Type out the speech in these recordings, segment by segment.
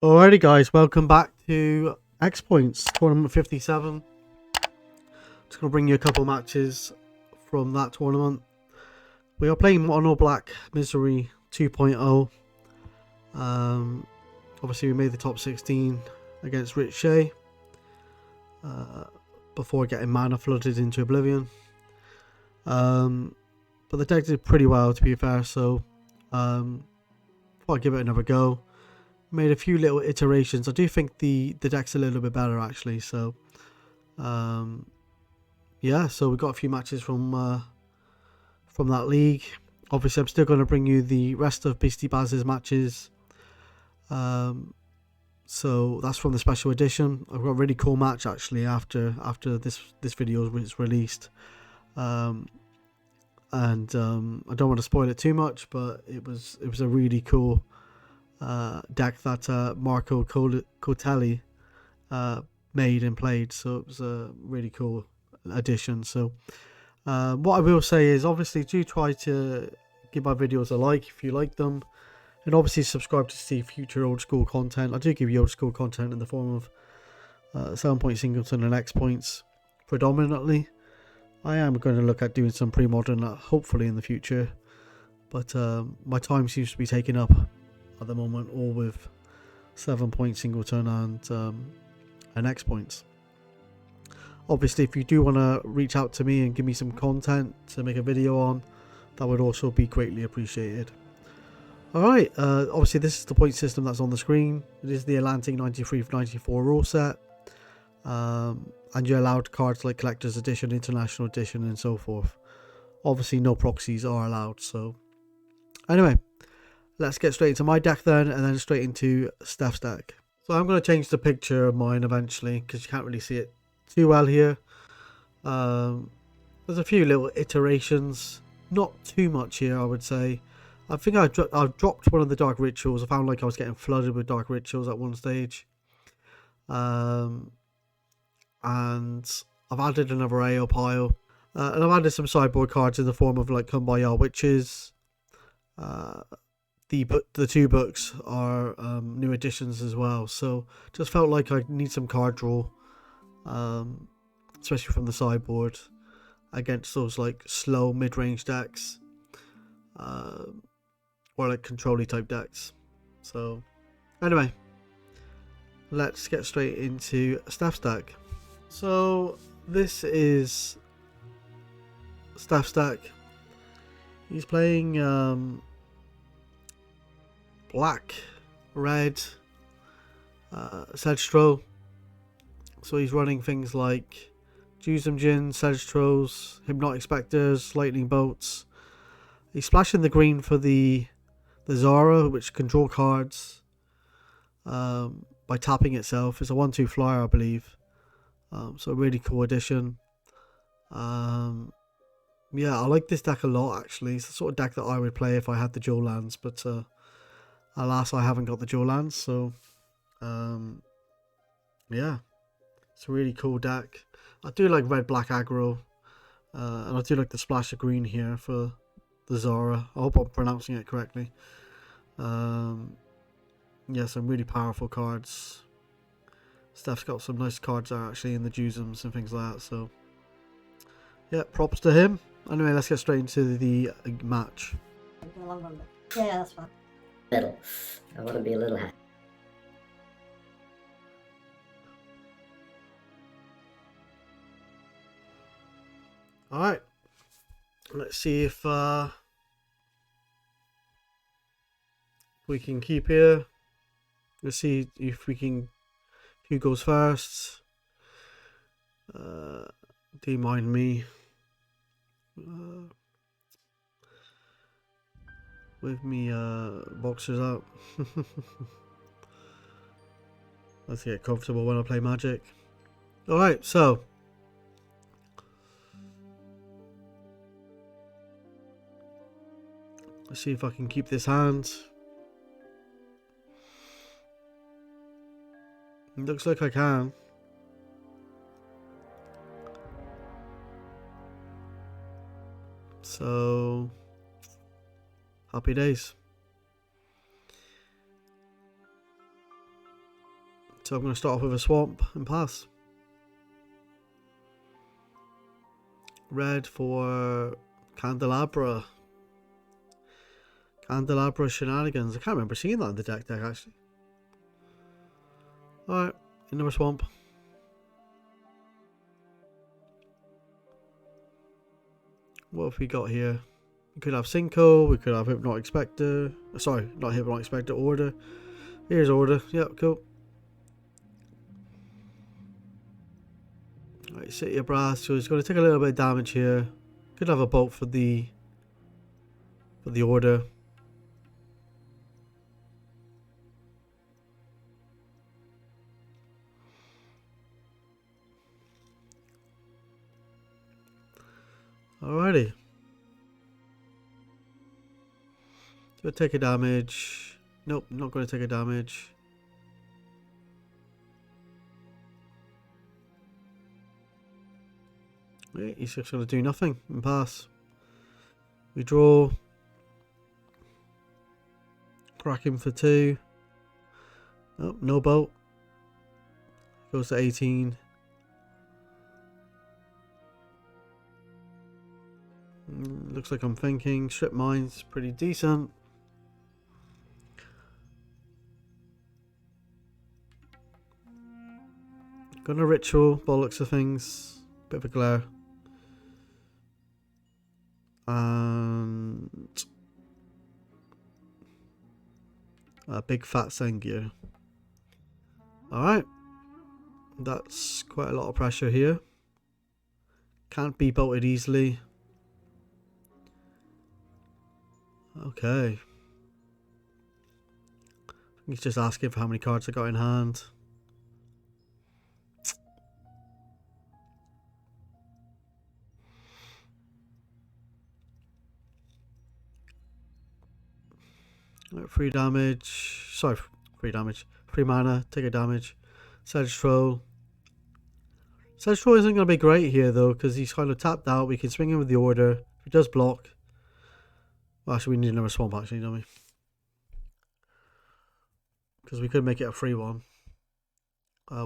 Alrighty guys, welcome back to X-Points Tournament 57. Just going to bring you a couple matches from that tournament. We are playing Mono Black Misery 2.0. Obviously we made the top 16 against Rich Shea before getting mana flooded into Oblivion. But the deck did pretty well, to be fair, so thought I'd give it another go. Made a few little iterations. I do think the deck's a little bit better actually, so yeah, so we got a few matches from that league. Obviously I'm still going to bring you the rest of Beastie Baz's matches, so that's from the special edition. I've got a really cool match actually after this video is released, and I don't want to spoil it too much, but it was a really cool deck that Marco Cotelli made and played, so it was a really cool addition. So what I will say is, obviously do try to give my videos a like if you like them, and obviously subscribe to see future old school content. I do give you old school content in the form of 7 Point Singleton and X Points predominantly. I am going to look at doing some pre-modern hopefully in the future, but my time seems to be taken up at the moment all with 7 Point Singleton and X Points. Obviously if you do want to reach out to me and give me some content to make a video on, that would also be greatly appreciated. Alright, obviously this is the point system that's on the screen. It is the Atlantic 93-94 rule set, and you're allowed cards like Collector's Edition, International Edition and so forth. Obviously no proxies are allowed. So anyway, let's get straight into my deck then, and then straight into Steph's deck. So I'm going to change the picture of mine eventually, because you can't really see it too well here. There's a few little iterations, not too much here I would say. I think I've dropped one of the Dark Rituals. I found like I was getting flooded with Dark Rituals at one stage. And I've added another Aeolipile. And I've added some sideboard cards in the form of like Cuombajj Witches. The two books are new additions as well, so just felt like I need some card draw, especially from the sideboard against those like slow mid-range decks, or like control-y type decks. So anyway, let's get straight into Steph's deck. So this is Steph's deck. He's playing black, red, Sedgestro. So he's running things like Jayemdae, Sedgestros, Hypnotic Specters, Lightning Bolts. He's splashing the green for the Zara, which can draw cards by tapping itself. It's a 1/2 flyer, I believe. So a really cool addition. Yeah, I like this deck a lot actually. It's the sort of deck that I would play if I had the dual lands, but alas, I haven't got the dual lands, so yeah, it's a really cool deck. I do like red-black aggro, and I do like the splash of green here for the Zara. I hope I'm pronouncing it correctly. Yeah, some really powerful cards. Steph's got some nice cards there actually in the Jayemdaes and things like that, so yeah, props to him. Anyway, let's get straight into the match. Yeah, that's fine. Middle. I want to be a little happy. Alright, let's see if we can keep here. Let's see if we can. Who goes first? Do you mind me? With me boxers out. Let's get comfortable when I play Magic. Alright, so let's see if I can keep this hand. It looks like I can. So happy days. So I'm going to start off with a swamp and pass. Red for Candelabra. Candelabra Shenanigans. I can't remember seeing that in the deck actually. Alright, another swamp. What have we got here? We could have Sinkhole, we could have Hypnotic Specter. Sorry, not Hypnotic Specter, Order. Here's Order. Yep, cool. Right, City of Brass, so he's going to take a little bit of damage here. Could have a bolt for the Order. Alrighty. Gonna take a damage. Nope, not going to take a damage. Wait, he's just going to do nothing and pass. We draw. Crack him for 2. Oh, no bolt. Goes to 18. Looks like I'm thinking. Strip Mine's pretty decent. Gonna Ritual, bollocks of things. Bit of a glare. And a big fat Sengir. Alright. That's quite a lot of pressure here. Can't be bolted easily. Okay. He's just asking for how many cards I got in hand. Right, 3 damage. Sorry, 3 damage. 3 mana, take a damage. Sedge Troll. Sedge Troll isn't going to be great here though, because he's kind of tapped out. We can swing him with the Order. If he does block. Well, actually, we need another swamp, actually, don't we? Because we could make it a free one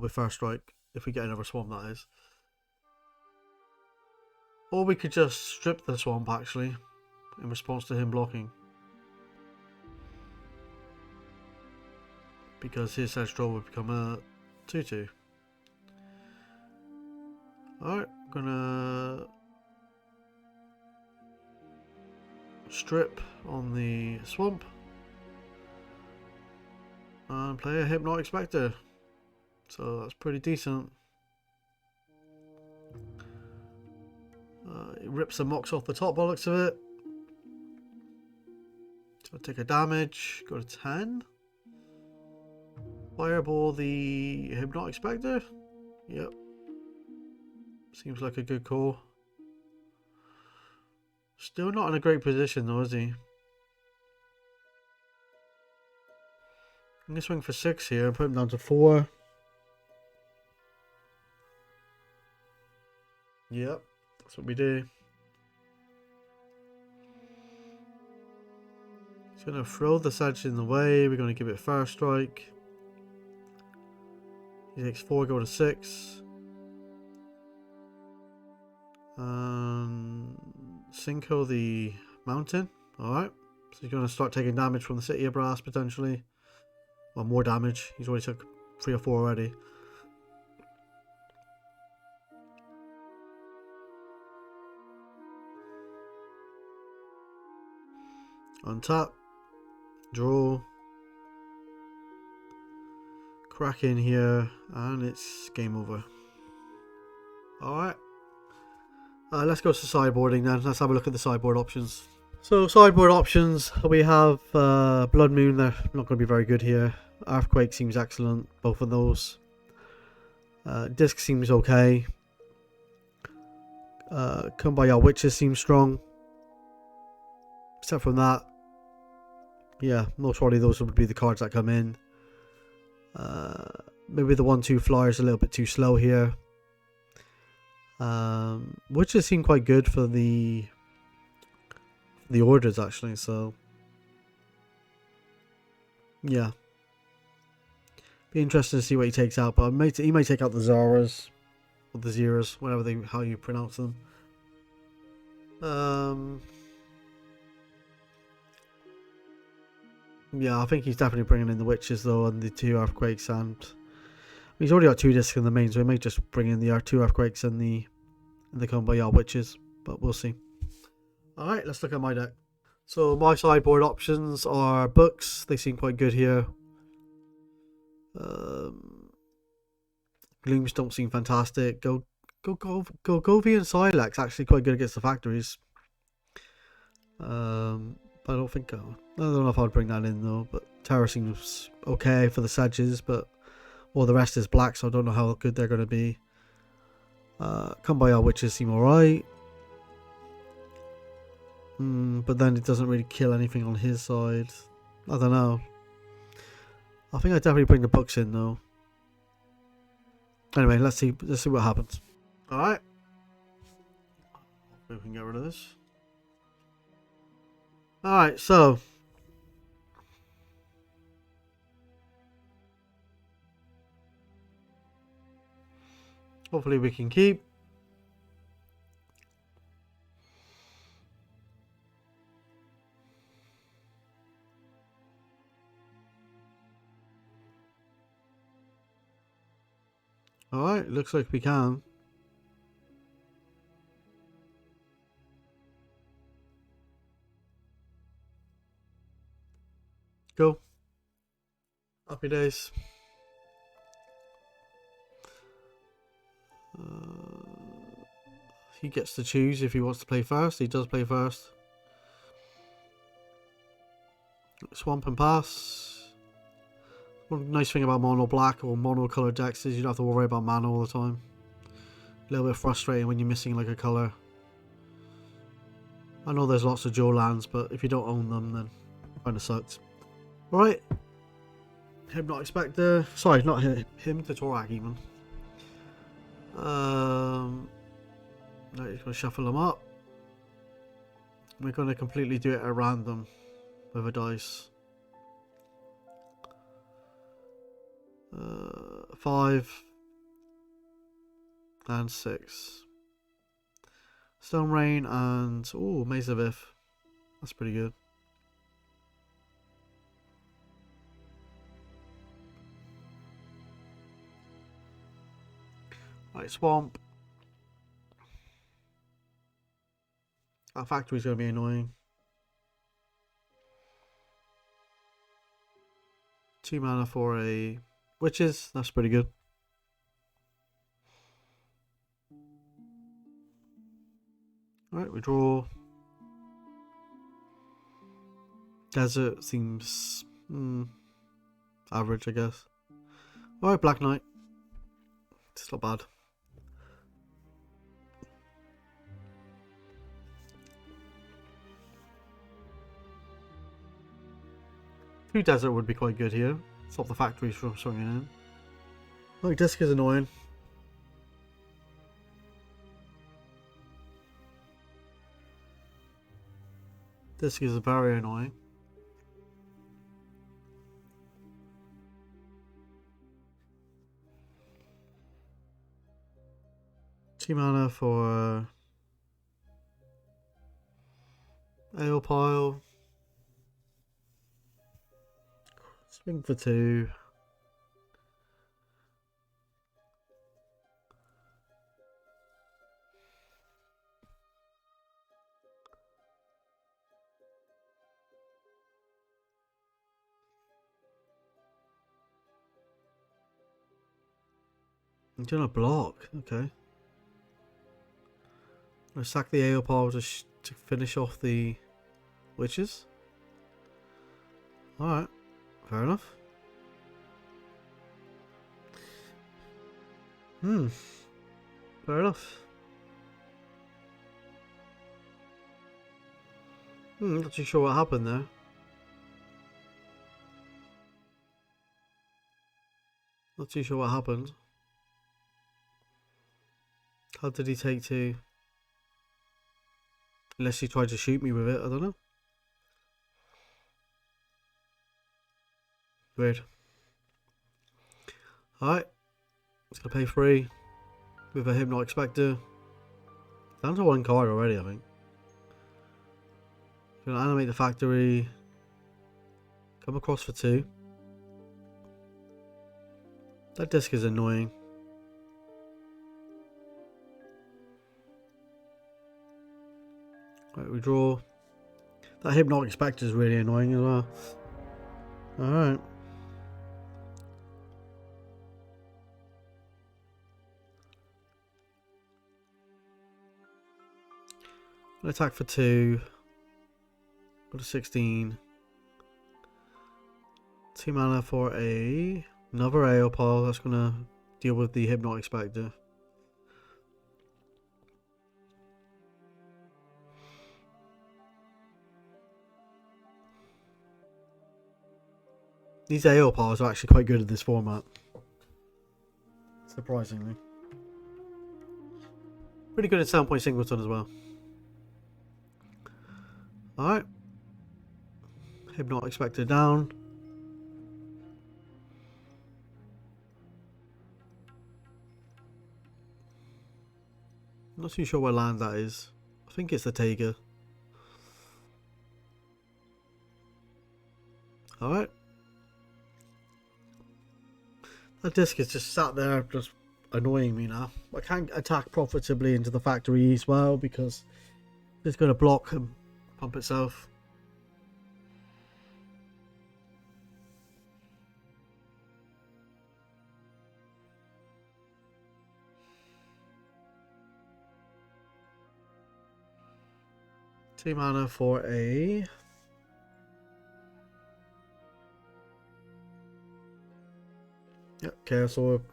with First Strike. If we get another swamp, that is. Or we could just strip the swamp, actually, in response to him blocking. Because his Sedge Troll would become a 2-2. Alright, gonna strip on the swamp and play a Hypnotic Specter. So that's pretty decent. It rips the Mox off the top bollocks of it. So take a damage, go to 10. Fireball the Hypnotic Specter. Yep. Seems like a good call. Still not in a great position though, is he? I'm going to swing for 6 here and put him down to 4. Yep, that's what we do. He's going to throw the Sedge in the way. We're going to give it First Strike. He takes 4, go to 6. Sinkhole the mountain. Alright. So he's going to start taking damage from the City of Brass potentially. Well, more damage. He's already took 3 or 4 already. Untap. Draw. Crack in here. And it's game over. Alright. Let's go to sideboarding then. Let's have a look at the sideboard options. So sideboard options, we have Blood Moon. They're not going to be very good here. Earthquake seems excellent, both of those. Disc seems okay. Cuombajj Witches seems strong. Except from that, yeah, most probably those would be the cards that come in. Maybe the 1-2 flyer is a little bit too slow here. Witches seem quite good for the orders actually, so yeah. Be interested to see what he takes out, but he may take out the Zaras or the Zeras, whatever how you pronounce them. Yeah, I think he's definitely bringing in the Witches though, and the 2 Earthquakes, and he's already got 2 discs in the main, so he may just bring in the 2 Earthquakes and the Cuombajj Witches, but we'll see. Alright, let's look at my deck. So my sideboard options are books. They seem quite good here. Glooms don't seem fantastic. Golgothian Sylex actually quite good against the factories. But I don't know if I'd bring that in though. But Terror seems okay for the Sedges, but all the rest is black, so I don't know how good they're going to be. Cuombajj Witches seem alright. But then it doesn't really kill anything on his side. I don't know. I think I'd definitely bring the books in though. Anyway, let's see what happens. Alright. We can get rid of this. Alright, so hopefully we can keep. Alright, looks like we can. Go. Happy days. He gets to choose if he wants to play first. He does play first. Swamp and pass. One nice thing about mono black or mono colored decks is you don't have to worry about mana all the time. A little bit frustrating when you're missing like a color. I know there's lots of dual lands, but if you don't own them, then it kind of sucks. Alright. Hypnotic Specter. Sorry, not him, the Tourach even. Now he's going to shuffle them up. We're going to completely do it at random with a dice. 5 and 6. Stone Rain and Maze of Ith. That's pretty good. Right, Swamp. Our factory's going to be annoying. 2 mana for a Witches. That's pretty good. Alright, we draw. Desert seems average, I guess. Alright, Black Knight. It's not bad. Two desert would be quite good here. Stop the factories from swinging in. Like, disc is annoying. Disc is very annoying. Two mana for Aeolipile. Swing for 2. I'm doing a block, okay. I sack the Aeolipile to finish off the Witches. Alright, fair enough. Fair enough. Not too sure what happened there. Not too sure what happened. How did he take 2? Unless he tried to shoot me with it, I don't know. Weird. Alright. It's going to pay 3 with a Hypnotic Specter. Down to 1 card already, I think. Going to animate the factory. Come across for 2. That disc is annoying. Right, we draw. That Hypnotic Specter is really annoying as well. Alright. Attack for 2. Got a 16. 2 mana for another Aeolipile. That's going to deal with the Hypnotic Specter. These Aeolipiles are actually quite good in this format. Surprisingly. Pretty good at 7-point Singleton as well. Alright. Hypnotic Specter down. Not too sure what land that is. I think it's the Taker. Alright. That disc is just sat there just annoying me now. I can't attack profitably into the factory as well because it's going to block and pump itself. Two mana for a Chaos Orb.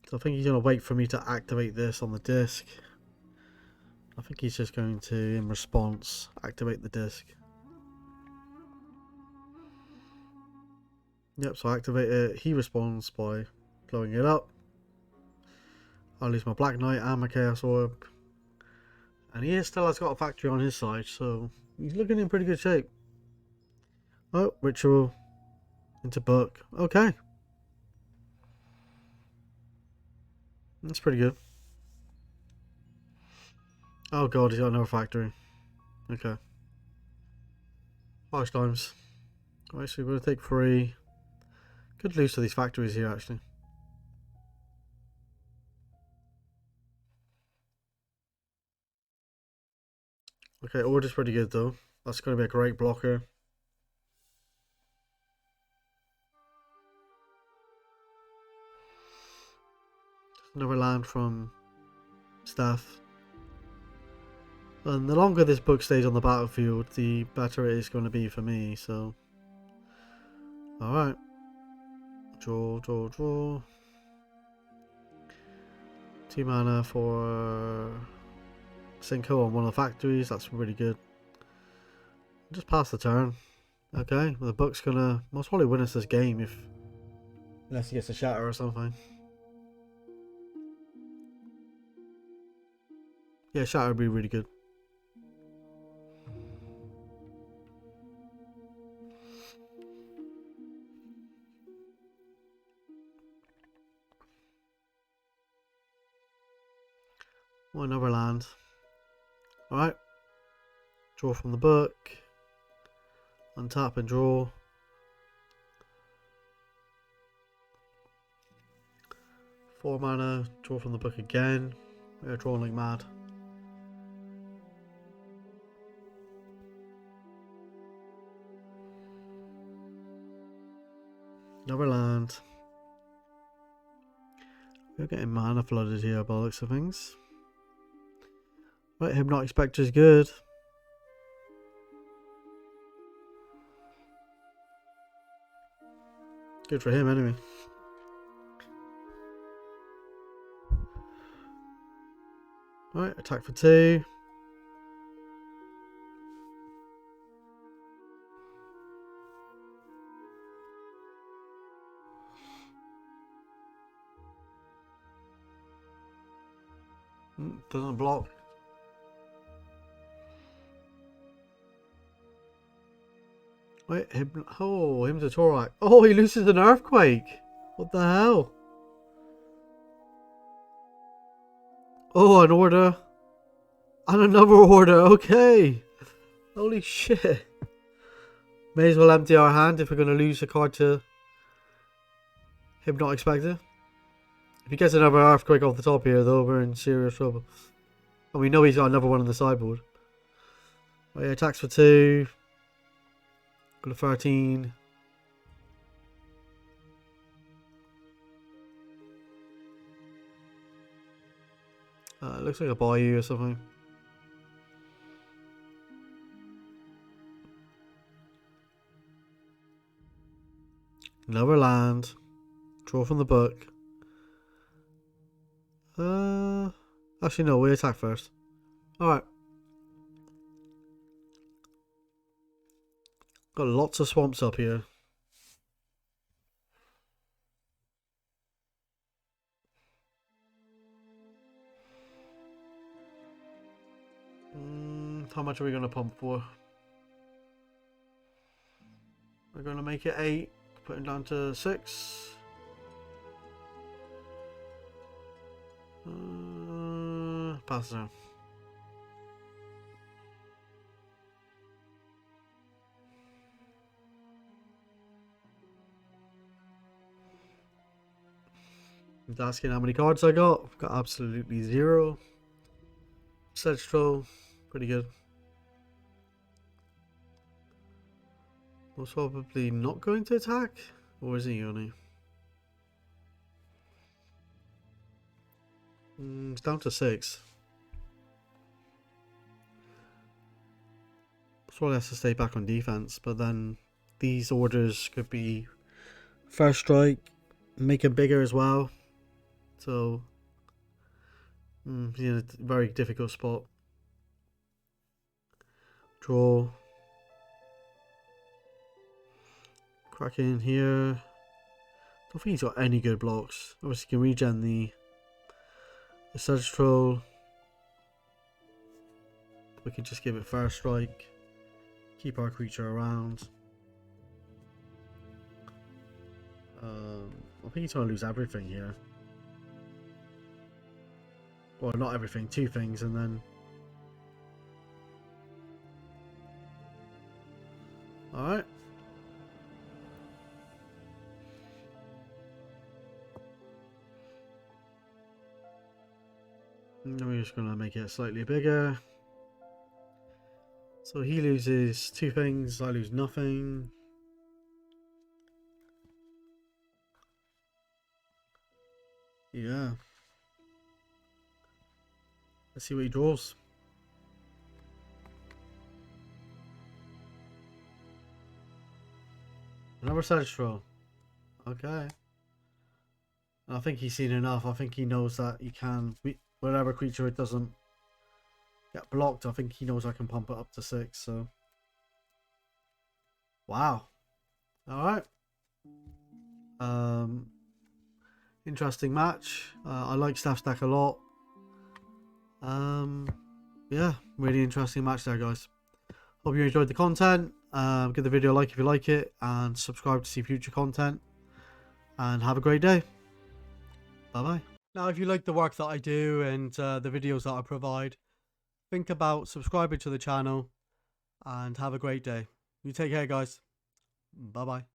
So I think he's going to wait for me to activate this on the disc. I think he's just going to, in response, activate the disc. Yep, so I activate it. He responds by blowing it up. I lose my Black Knight and my Chaos Orb. And he still has got a factory on his side, so he's looking in pretty good shape. Oh, Ritual into book. Okay. That's pretty good. Oh god, he's got another factory. Okay. Harsh times. Alright, so we're going to take 3. Could lose to these factories here, actually. Okay, Order's pretty good, though. That's going to be a great blocker. Another land from Staff. And the longer this book stays on the battlefield, the better it is going to be for me, so... Alright. Draw, draw, draw. 2 mana for Sinkhole on one of the factories. That's really good. Just pass the turn. Okay, well, the book's gonna most probably win us this game unless he gets a shatter or something. Yeah, shatter would be really good. Oh, another land. Alright. Draw from the book. Untap and draw. Four mana. Draw from the book again. We're drawing like mad. Another land. We're getting mana flooded here by the looks of things. Right, Hypnotic Specter is good. Good for him anyway. Right, attack for 2. Doesn't block. Wait, him to Tourach. Oh, he loses an earthquake. What the hell? Oh, an order. And another order. Okay. Holy shit. May as well empty our hand if we're going to lose a card to Hypnotic Specter. If he gets another earthquake off the top here, though, we're in serious trouble. And we know he's got another one on the sideboard. Oh, yeah, attacks for 2. Got a 13. It looks like a Bayou or something. Another land. Draw from the book. Actually no, we attack first. Alright. Got lots of swamps up here. How much are we going to pump for? We're going to make it 8. Put him down to 6. Pass now. He's asking how many cards I got. I've got absolutely 0. Sedge Troll, pretty good. Most probably not going to attack, or is he only? It's down to 6. Probably has to stay back on defense, but then these orders could be first strike, make him bigger as well. So, he's in a very difficult spot. Draw. Crack in here. Don't think he's got any good blocks. Obviously, he can regen the Sedge Troll. We could just give it first strike. Keep our creature around. I think he's going to lose everything here. Well, not everything, 2 things, and then... Alright. Then we're just going to make it slightly bigger. So he loses 2 things, I lose nothing. Yeah. Let's see what he draws. Another Sedge Troll. Okay. I think he's seen enough. I think he knows that he can... Whatever creature it doesn't get blocked, I think he knows I can pump it up to 6, so... Wow. Alright. Interesting match. I like Staff Stack a lot. Yeah, really interesting match there, guys. Hope you enjoyed the content. Give the video a like if you like it, and subscribe to see future content. And have a great day. Bye bye. Now, if you like the work that I do and the videos that I provide, think about subscribing to the channel and have a great day. You take care, guys. Bye bye.